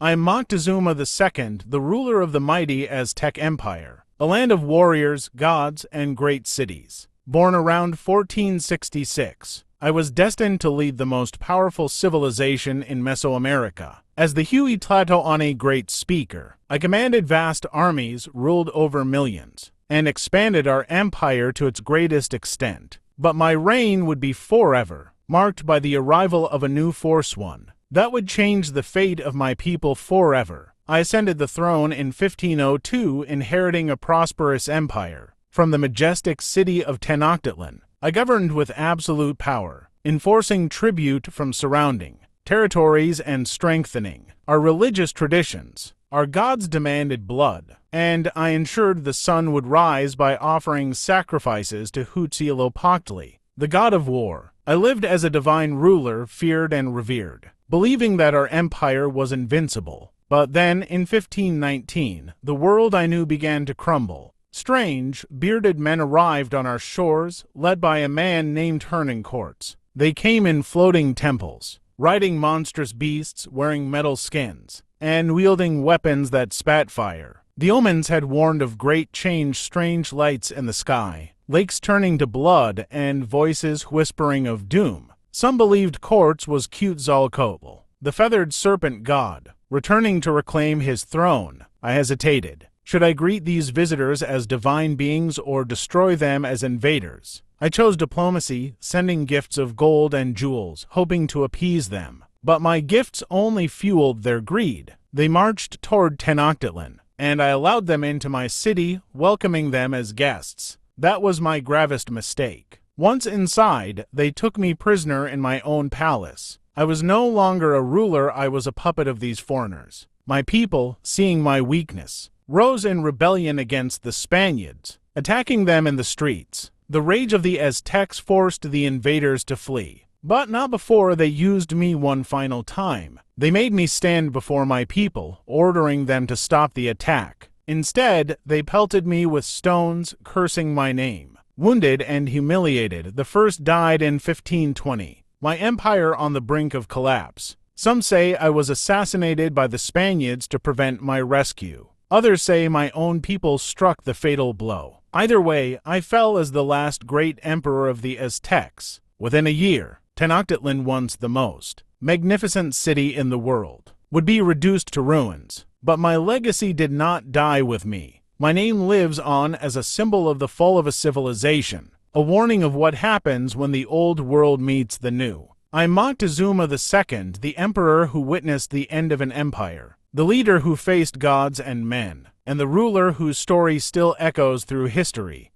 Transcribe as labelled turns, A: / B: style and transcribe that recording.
A: I am Moctezuma II, the ruler of the mighty Aztec Empire, a land of warriors, gods, and great cities. Born around 1466, I was destined to lead the most powerful civilization in Mesoamerica. As the Huitlahtauani Great Speaker, I commanded vast armies, ruled over millions, and expanded our empire to its greatest extent. But my reign would be forever, marked by the arrival of a new force one that would change the fate of my people forever. I ascended the throne in 1502, inheriting a prosperous empire. From the majestic city of Tenochtitlan, I governed with absolute power, enforcing tribute from surrounding territories and strengthening our religious traditions. Our gods demanded blood, and I ensured the sun would rise by offering sacrifices to Huitzilopochtli, the god of war. I lived as a divine ruler, feared and revered, believing that our empire was invincible. But then, in 1519, the world I knew began to crumble. Strange, bearded men arrived on our shores, led by a man named Hernancourts. They came in floating temples, riding monstrous beasts, wearing metal skins, and wielding weapons that spat fire. The omens had warned of great change, strange lights in the sky, lakes turning to blood, and voices whispering of doom. Some believed Courts was Quetzalcoatl, the feathered serpent god, returning to reclaim his throne. I hesitated. Should I greet these visitors as divine beings or destroy them as invaders? I chose diplomacy, sending gifts of gold and jewels, hoping to appease them. But my gifts only fueled their greed. They marched toward Tenochtitlan, and I allowed them into my city, welcoming them as guests. That was my gravest mistake. Once inside, they took me prisoner in my own palace. I was no longer a ruler, I was a puppet of these foreigners. My people, seeing my weakness, rose in rebellion against the Spaniards, attacking them in the streets. The rage of the Aztecs forced the invaders to flee, but not before they used me one final time. They made me stand before my people, ordering them to stop the attack. Instead, they pelted me with stones, cursing my name. Wounded and humiliated, the first died in 1520, my empire on the brink of collapse. Some say I was assassinated by the Spaniards to prevent my rescue. Others say my own people struck the fatal blow. Either way, I fell as the last great emperor of the Aztecs. Within a year, Tenochtitlan, once the most magnificent city in the world, would be reduced to ruins. But my legacy did not die with me. My name lives on as a symbol of the fall of a civilization, a warning of what happens when the old world meets the new. I'm Moctezuma II, the emperor who witnessed the end of an empire, the leader who faced gods and men, and the ruler whose story still echoes through history.